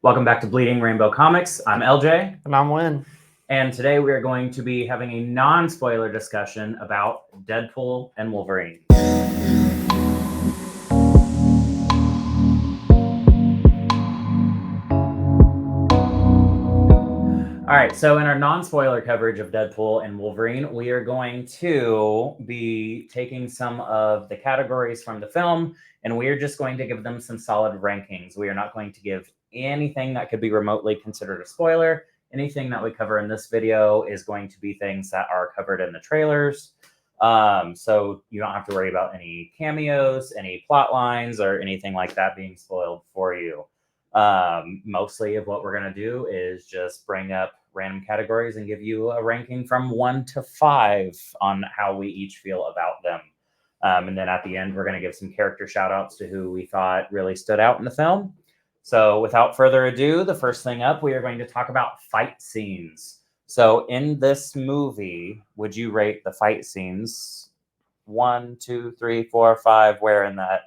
Welcome back to Bleeding Rainbow Comics. I'm LJ, And I'm Win. and today we are going to be having a non-spoiler discussion about Deadpool and Wolverine. All right, so in our non-spoiler coverage of Deadpool and Wolverine, we are going to be taking some of the categories from the film, and we are just going to give them some solid rankings. We are not going to give anything that could be remotely considered a spoiler. Anything that we cover in this video is going to be things that are covered in the trailers. So you don't have to worry about any cameos, any plot lines, or anything like that being spoiled for you. Mostly of what we're going to do is just bring up random categories and give you a ranking from 1 to 5 on how we each feel about them. And then at the end, we're going to give some character shout outs to who we thought really stood out in the film. So without further ado, the first thing up, we are going to talk about fight scenes. So in this movie, would you rate the fight scenes 1, 2, 3, 4, 5? Where in that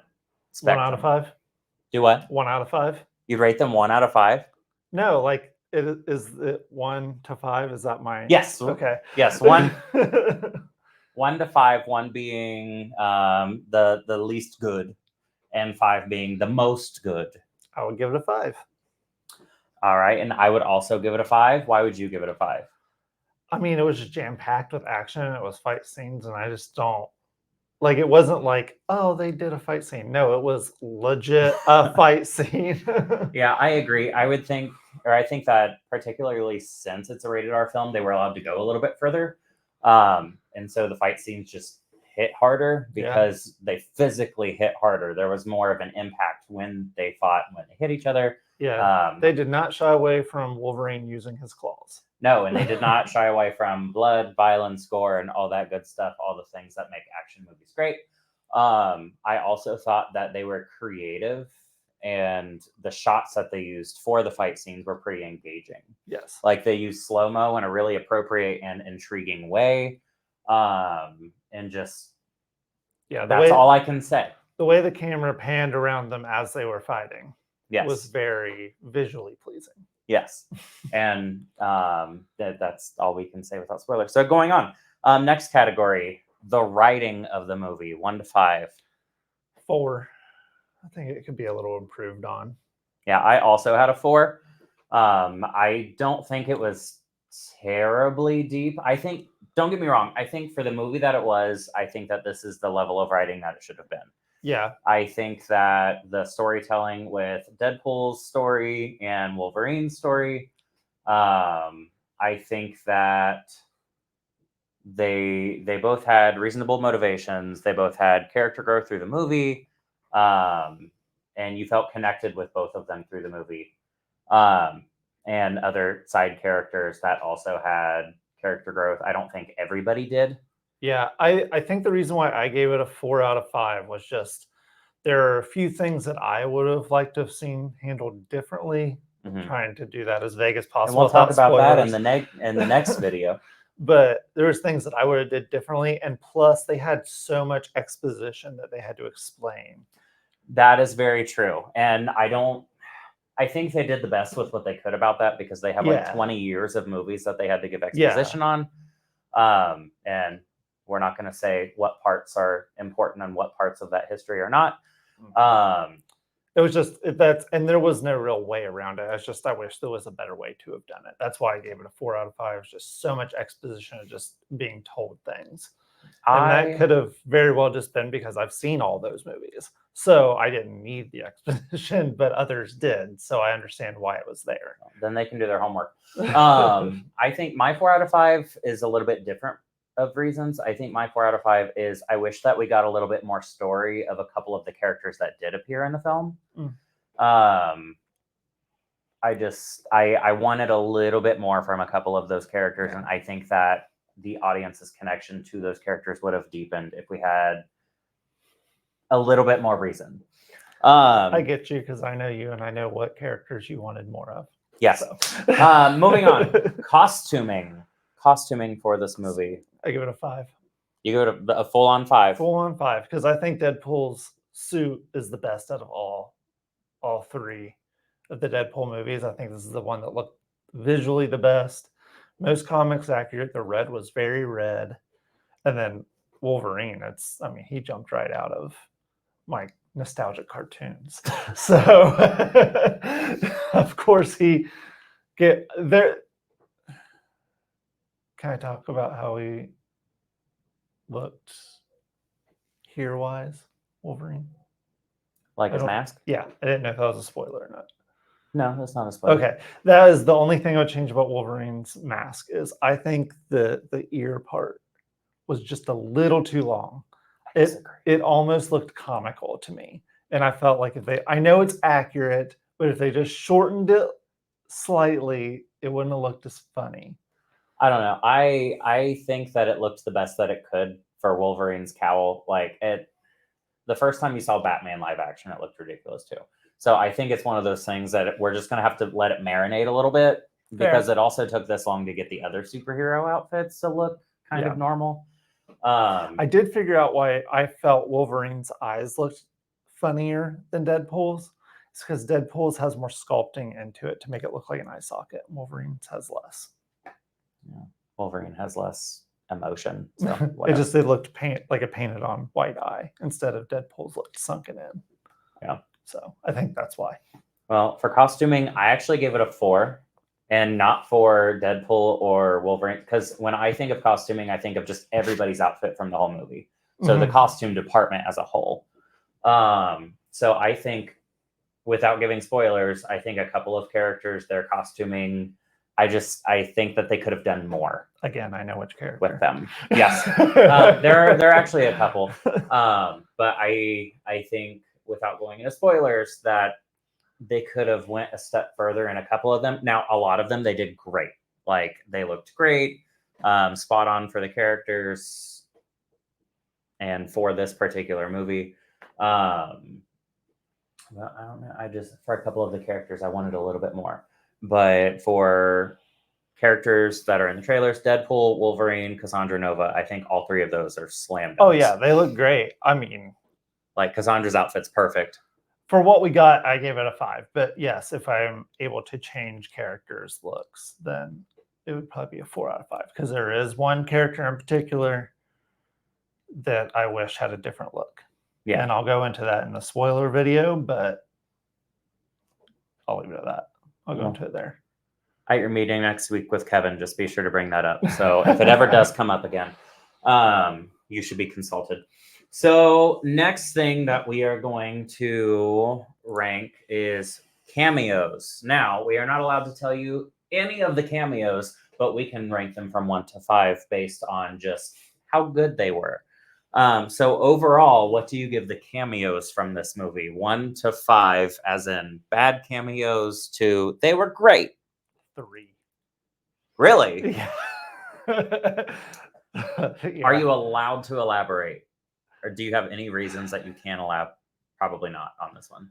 spectrum? 1 out of 5. Do what? 1 out of 5. You'd rate them 1 out of 5? No, like is it 1 to 5? Is that my? Yes. Okay. Yes. 1 to 5. 1 being the least good, and 5 being the most good. I would give it a 5. All right, and I would also give it a 5. Why would you give it a 5? I mean, it was just jam packed with action. It was fight scenes, and I just don't like. It wasn't like, oh, they did a fight scene. No, it was legit a fight scene. Yeah, I agree. I think that particularly since it's a rated R film, they were allowed to go a little bit further. And so the fight scenes just hit harder because they physically hit harder. There was more of an impact when they fought, when they hit each other. Yeah, they did not shy away from Wolverine using his claws. No, and they did not shy away from blood, violence, gore, and all that good stuff, all the things that make action movies great. I also thought that they were creative, and the shots that they used for the fight scenes were pretty engaging. Yes. Like they used slow-mo in a really appropriate and intriguing way. And just, that's all I can say. The way the camera panned around them as they were fighting was Yes. very visually pleasing. Yes. And that's all we can say without spoilers. So going on, next category, the writing of the movie, 1 to 5. 4. I think it could be a little improved on. Yeah, I also had a 4. I don't think it was terribly deep. I think, don't get me wrong, I think for the movie that it was, I think that this is the level of writing that it should have been. Yeah. I think that the storytelling with Deadpool's story and Wolverine's story, I think that they both had reasonable motivations. They both had character growth through the movie, and you felt connected with both of them through the movie, and other side characters that also had character growth. I don't think everybody did. Yeah, I think the reason why I gave it a 4 out of 5 was just there are a few things that I would have liked to have seen handled differently. Trying to do that as vague as possible. And we'll talk about that in the next video. But there was things that I would have did differently, and plus they had so much exposition that they had to explain. That is very true, and I think they did the best with what they could about that because they have like 20 years of movies that they had to give exposition on, and we're not going to say what parts are important and what parts of that history are not. It was just and there was no real way around it. It's just I wish there was a better way to have done it. That's why I gave it a 4 out of 5. It's just so much exposition of just being told things. And that could have very well just been because I've seen all those movies. So I didn't need the exposition, but others did. So I understand why it was there. Then they can do their homework. I think my 4 out of 5 is a little bit different of reasons. I think my 4 out of 5 is I wish that we got a little bit more story of a couple of the characters that did appear in the film. I wanted a little bit more from a couple of those characters, and I think that the audience's connection to those characters would have deepened if we had a little bit more reason. I get you because I know you and I know what characters you wanted more of. Yes. So. Moving on. Costuming for this movie. I give it a 5. You go to a full-on 5. Full-on 5 because I think Deadpool's suit is the best out of all 3 of the Deadpool movies. I think this is the one that looked visually the best, most comics accurate. The red was very red. And then Wolverine, he jumped right out of my nostalgic cartoons. So, of course, he get there. Can I talk about how he looked here-wise, Wolverine? Like his mask? Yeah, I didn't know if that was a spoiler or not. No, that's not a spoiler. Okay, that is the only thing I would change about Wolverine's mask is I think the ear part was just a little too long. It almost looked comical to me, and I felt like I know it's accurate, but if they just shortened it slightly, it wouldn't have looked as funny. I don't know. I think that it looked the best that it could for Wolverine's cowl. Like the first time you saw Batman live action, it looked ridiculous too. So I think it's one of those things that we're just gonna have to let it marinate a little bit because it also took this long to get the other superhero outfits to look kind of normal. I did figure out why I felt Wolverine's eyes looked funnier than Deadpool's. It's because Deadpool's has more sculpting into it to make it look like an eye socket. Wolverine's has less. Yeah. Wolverine has less emotion. So it looked like a painted on white eye instead of Deadpool's looked sunken in. Yeah. So I think that's why. Well, for costuming, I actually gave it a 4. And not for Deadpool or Wolverine, because when I think of costuming, I think of just everybody's outfit from the whole movie. So the costume department as a whole. So I think, without giving spoilers, I think a couple of characters, their costuming, I think that they could have done more. Again, I know which character with them. Yes, there are actually a couple, but I think, without going into spoilers, that they could have went a step further in a couple of them. Now, a lot of them, they did great. Like, they looked great, spot on for the characters and for this particular movie. Well, I don't know. For a couple of the characters, I wanted a little bit more. But for characters that are in the trailers, Deadpool, Wolverine, Cassandra Nova, I think all 3 of those are slam dunks. Oh, yeah, they look great. I mean, like, Cassandra's outfit's perfect. For what we got, I gave it a 5. But yes, if I'm able to change characters' looks, then it would probably be a 4 out of 5. Because there is one character in particular that I wish had a different look. Yeah. And I'll go into that in the spoiler video, but I'll leave it at that. I'll go into it there. At your meeting next week with Kevin, just be sure to bring that up. So if it ever does come up again, you should be consulted. So next thing that we are going to rank is cameos. Now, we are not allowed to tell you any of the cameos, but we can rank them from 1 to 5 based on just how good they were. So overall, what do you give the cameos from this movie? 1 to 5, as in bad cameos to they were great. 3. Really? Yeah. Are you allowed to elaborate? Or do you have any reasons that you can't elaborate? Probably not on this one.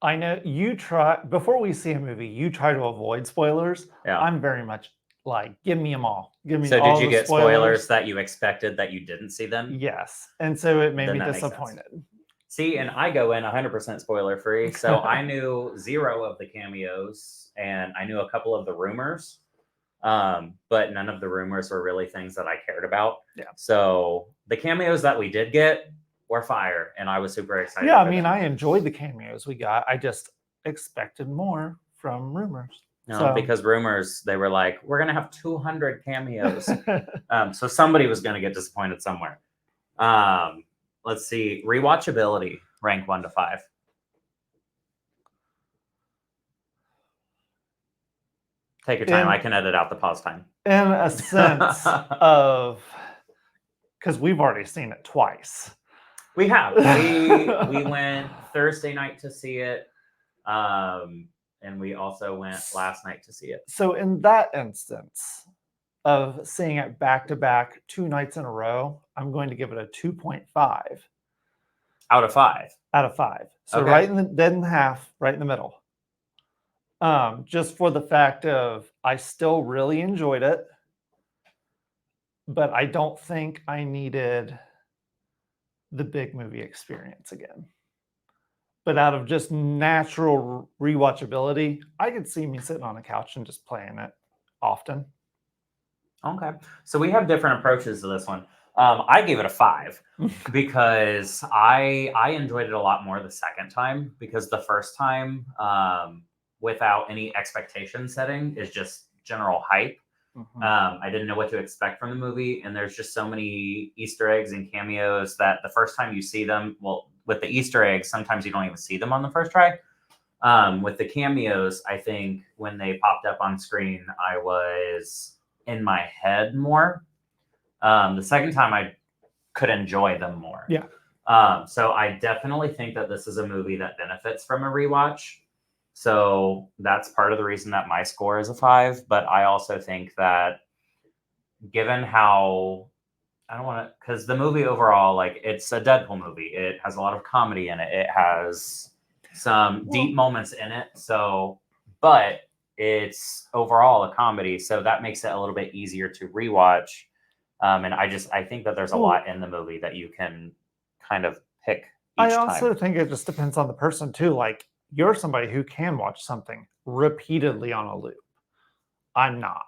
I know you try, before we see a movie, you try to avoid spoilers. Yeah. I'm very much like, give me them all. Give me all the spoilers. So did you get spoilers that you expected that you didn't see them? Yes. And so it made me disappointed. See, and I go in 100% spoiler free. So I knew 0 of the cameos and I knew a couple of the rumors. But none of the rumors were really things that I cared about. Yeah. So the cameos that we did get were fire, and I was super excited. Yeah, I mean, I enjoyed the cameos we got. I just expected more from rumors. No, because rumors, they were like, we're gonna have 200 cameos. So somebody was gonna get disappointed somewhere. Let's see, rewatchability, rank 1 to 5. Take your time. I can edit out the pause time. In a sense of, because we've already seen it twice. We have. We went Thursday night to see it, and we also went last night to see it. So in that instance of seeing it back to back 2 nights in a row, I'm going to give it a 2.5 out of 5. Out of 5. So okay. Right in the dead in half, right in the middle. Just for the fact of I still really enjoyed it, but I don't think I needed the big movie experience again. But out of just natural rewatchability, I could see me sitting on a couch and just playing it often. Okay. So we have different approaches to this one. I gave it a 5 because I enjoyed it a lot more the second time, because the first time, without any expectation setting, is just general hype. I didn't know what to expect from the movie, and there's just so many Easter eggs and cameos that the first time you see them, well, with the Easter eggs, sometimes you don't even see them on the first try. With the cameos, I think when they popped up on screen, I was in my head more. The second time, I could enjoy them more. Yeah. So I definitely think that this is a movie that benefits from a rewatch. So that's part of the reason that my score is a 5. But I also think that, given how, I don't want to, because the movie overall, like, it's a Deadpool movie. It has a lot of comedy in it. It has some deep moments in it. So, but it's overall a comedy. So that makes it a little bit easier to rewatch. And I think that there's a lot in the movie that you can kind of pick each I also time. think it just depends on the person too. Like, you're somebody who can watch something repeatedly on a loop. I'm not.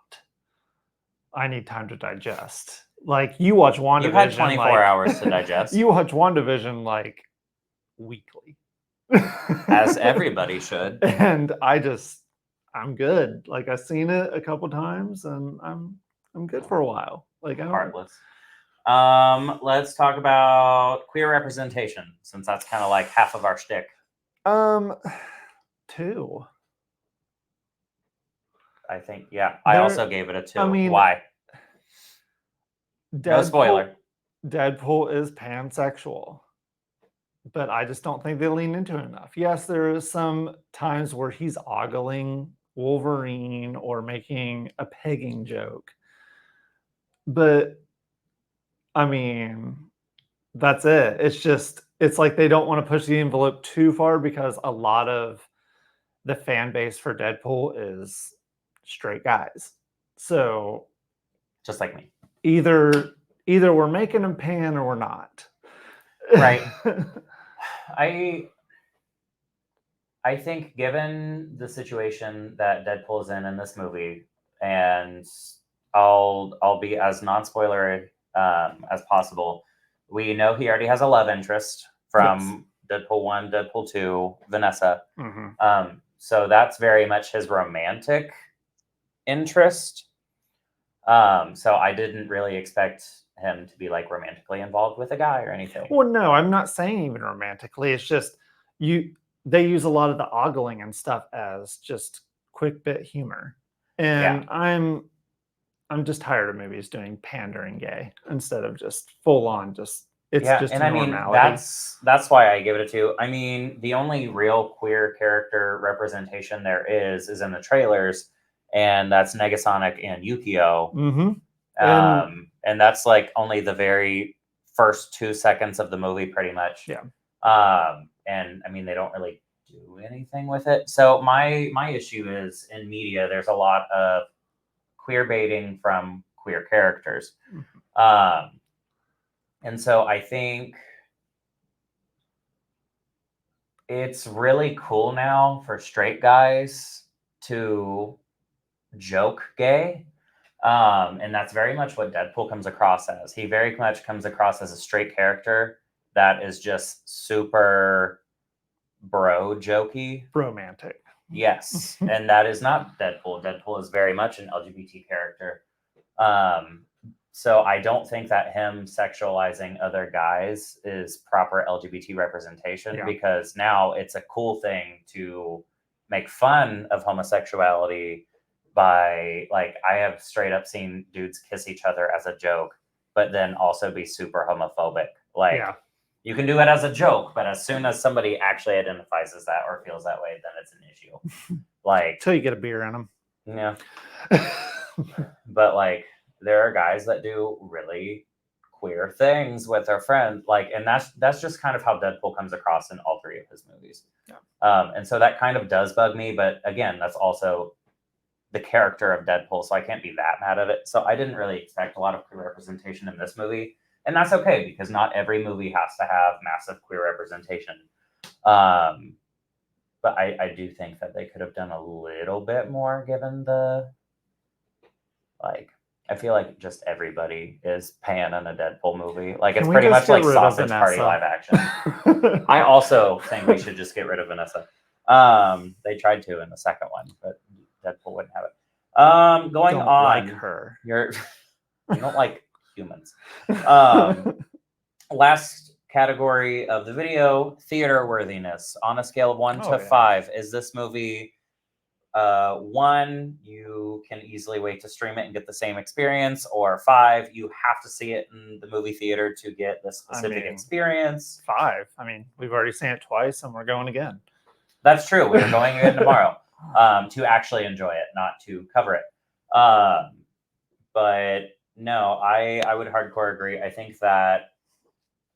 I need time to digest. Like, you watch WandaVision. You've had 24 hours to digest. You watch WandaVision like weekly. As everybody should. And I'm good. Like, I've seen it a couple times, and I'm good for a while. Like, Heartless. Let's talk about queer representation, since that's kind of like half of our shtick. 2. I think, yeah. I also gave it a 2. I mean, why? No spoiler. Deadpool is pansexual, but I just don't think they lean into it enough. Yes, there is some times where he's ogling Wolverine or making a pegging joke, but I mean, that's it. It's like they don't want to push the envelope too far, because a lot of the fan base for Deadpool is straight guys. So just like me. Either we're making them pan or we're not. Right. I think, given the situation that Deadpool is in this movie, and I'll be as non-spoiler as possible. We know he already has a love interest from Deadpool 1, Deadpool 2, Vanessa. So that's very much his romantic interest. So I didn't really expect him to be like romantically involved with a guy or anything. Well, no, I'm not saying even romantically. It's just they use a lot of the ogling and stuff as just quick bit humor. And I'm just tired of movies doing pandering gay instead of just full on just just and I mean, that's why I give it a 2. I mean, the only real queer character representation there is in the trailers, and that's Negasonic and Yukio. And that's like only the very first 2 seconds of the movie, pretty much. And I mean, they don't really do anything with it. So my issue is, in media, there's a lot of queer baiting from queer characters. And so I think it's really cool now for straight guys to joke gay. And that's very much what Deadpool comes across as. He very much comes across as a straight character that is just super bro jokey. Romantic. Yes. And that is not Deadpool. Deadpool is very much an LGBT character. So I don't think that him sexualizing other guys is proper LGBT representation, because now it's a cool thing to make fun of homosexuality by, like, I have straight up seen dudes kiss each other as a joke, but then also be super homophobic. Like, you can do it as a joke, but as soon as somebody actually identifies as that or feels that way, then it's an issue. Like, till you get a beer in them. Yeah. But like, there are guys that do really queer things with their friends, like, and that's just kind of how Deadpool comes across in all 3 of his movies. And so that kind of does bug me, but again, that's also the character of Deadpool, so I can't be that mad at it. So I didn't really expect a lot of queer representation in this movie, and that's okay, because not every movie has to have massive queer representation. But I do think that they could have done a little bit more given the, like, I feel like just everybody is pan in a Deadpool movie. Like, it's Can we pretty just much like get rid of Sausage Party Vanessa? live action. I also think we should just get rid of Vanessa. They tried to in the second one, but Deadpool wouldn't have it. Going don't on. like her. You don't like humans. Last category of the video, theater worthiness. On a scale of 1 to 5, is this movie 1, you can easily wait to stream it and get the same experience, or 5, you have to see it in the movie theater to get the specific experience? 5. I mean, we've already seen it twice and we're going again. That's true. We're going again tomorrow to actually enjoy it, not to cover it. But no, I would hardcore agree. I think that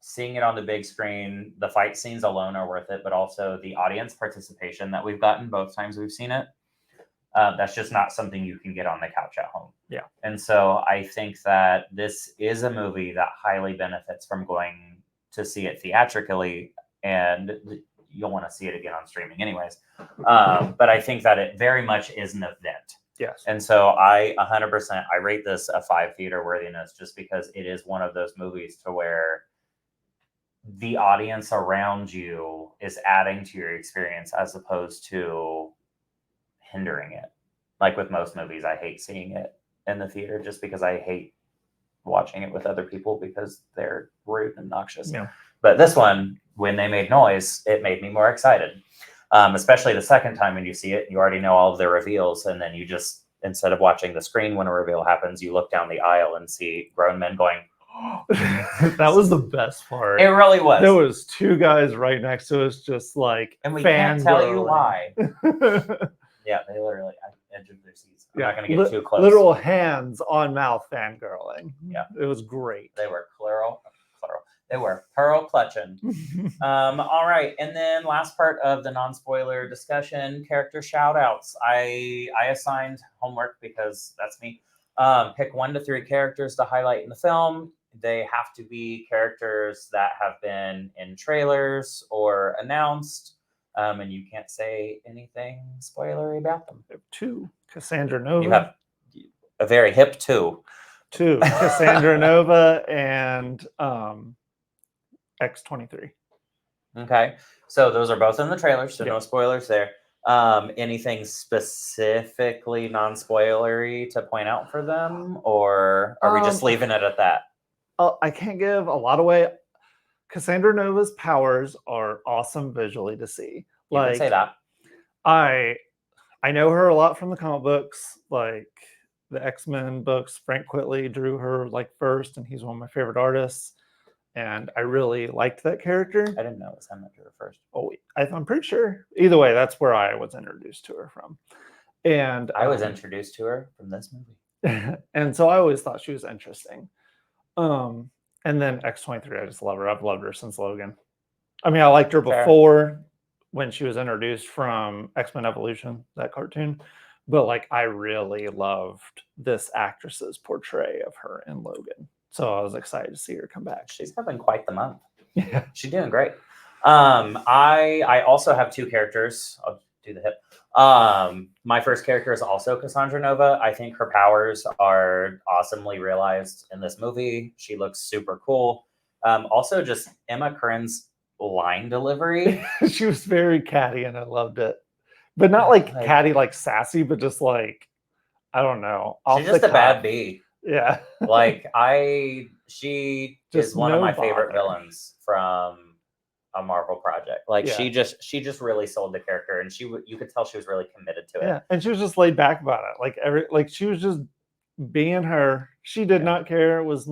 seeing it on the big screen, the fight scenes alone are worth it, but also the audience participation that we've gotten both times we've seen it. That's just not something you can get on the couch at home. Yeah. And so I think that this is a movie that highly benefits from going to see it theatrically, and you'll want to see it again on streaming anyways. But I think that it very much is an event. Yes. And so I 100%, I rate this a 5 theater worthiness, just because it is one of those movies to where the audience around you is adding to your experience as opposed to hindering it. Like with most movies, I hate seeing it in the theater just because I hate watching it with other people because they're rude and obnoxious. Yeah. But this one, when they made noise, it made me more excited. Especially the second time when you see it, you already know all of the reveals, and then you just, instead of watching the screen when a reveal happens, you look down the aisle and see grown men going, that was the best part. It really was. There was 2 guys right next to us, just like, and we can't tell you why. Yeah, they literally edge of their seats. I'm not going to get too close. Literal hands on mouth fangirling. Yeah, it was great. They were They were pearl clutching. All right, and then last part of the non-spoiler discussion: character shout-outs. I assigned homework because that's me. Pick 1 to 3 characters to highlight in the film. They have to be characters that have been in trailers or announced, and you can't say anything spoilery about them. 2, Cassandra Nova. You have a very hip 2. 2, Cassandra Nova and X-23. Okay, so those are both in the trailers, so no spoilers there. Anything specifically non-spoilery to point out for them, or are we just leaving it at that? I can't give a lot away. Cassandra Nova's powers are awesome visually to see. You can say that. I know her a lot from the comic books, like the X-Men books. Frank Quitely drew her like first, and he's one of my favorite artists. And I really liked that character. I didn't know it was him that drew her first. Oh, I'm pretty sure. Either way, that's where I was introduced to her from. And I was introduced to her from this movie. And so I always thought she was interesting. And then X-23, I just love her. I've loved her since Logan. I mean, I liked her before when she was introduced from X-Men Evolution, that cartoon. But like, I really loved this actress's portrayal of her in Logan. So I was excited to see her come back. She's having quite the month. Yeah, she's doing great. I also have 2 characters. I'll do the hip. My first character is also Cassandra Nova. I think her powers are awesomely realized in this movie. She looks super cool. Also, just Emma Corrin's line delivery. She was very catty, and I loved it. But not like catty, like sassy, but just like, I don't know. She's just a bad bee. Yeah. Like she is one of my favorite villains from a Marvel project. Like she just really sold the character, and you could tell she was really committed to it. Yeah, and she was just laid back about it. Like she was just being her. She did not care. It was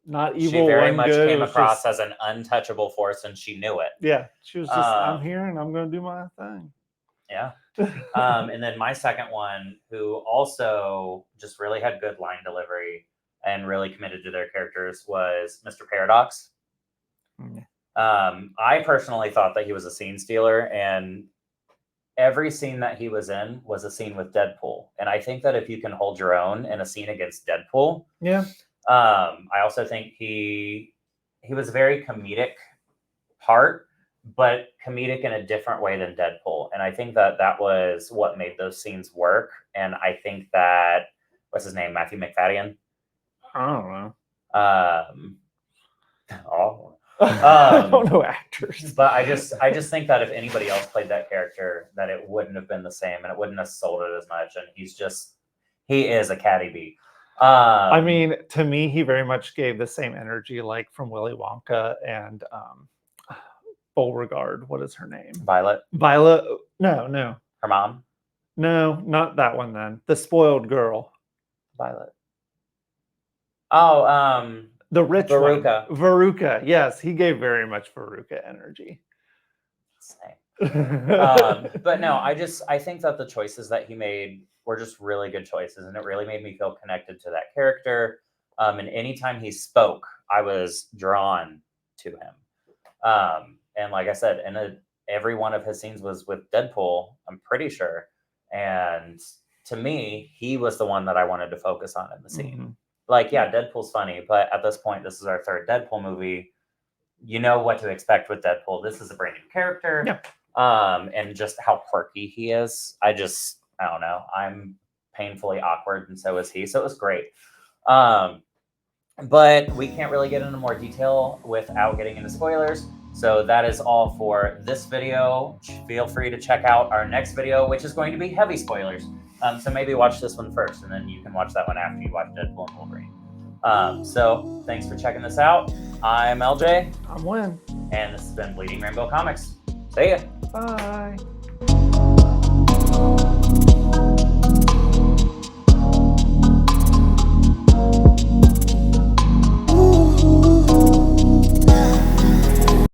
not evil. She very much came across as an untouchable force, and she knew it. Yeah, she was just, I'm here and I'm going to do my thing. Yeah. And then my second one, who also just really had good line delivery and really committed to their characters, was Mr. Paradox. I personally thought that he was a scene stealer, and every scene that he was in was a scene with Deadpool. And I think that if you can hold your own in a scene against Deadpool, I also think he was a very comedic part, but comedic in a different way than Deadpool. And I think that that was what made those scenes work. And I think that, what's his name? Matthew McFadden. I don't know. Oh, I don't know actors. but I just think that if anybody else played that character, that it wouldn't have been the same, and it wouldn't have sold it as much. And he is a catty bee. I mean, to me, he very much gave the same energy like from Willy Wonka and Beauregard. What is her name? Violet, No. her mom, No, not that one then. The spoiled girl. Violet. Oh, The rich Veruca. one. Veruca. Yes, he gave very much Veruca energy. Same. But no, I think that the choices that he made were just really good choices, and it really made me feel connected to that character. And anytime he spoke, I was drawn to him. And like I said, every one of his scenes was with Deadpool, I'm pretty sure. And to me, he was the one that I wanted to focus on in the scene. Mm-hmm. Like, yeah, Deadpool's funny, but at this point, this is our third Deadpool movie. You know what to expect with Deadpool. This is a brand new character. Yeah. And just how quirky he is. I don't know. I'm painfully awkward, and so is he. So it was great. But we can't really get into more detail without getting into spoilers. So that is all for this video. Feel free to check out our next video, which is going to be heavy spoilers. So maybe watch this one first, and then you can watch that one after you watch Deadpool and Wolverine. So thanks for checking this out. I'm LJ. I'm Win. And this has been Bleeding Rainbow Comics. See ya. Bye.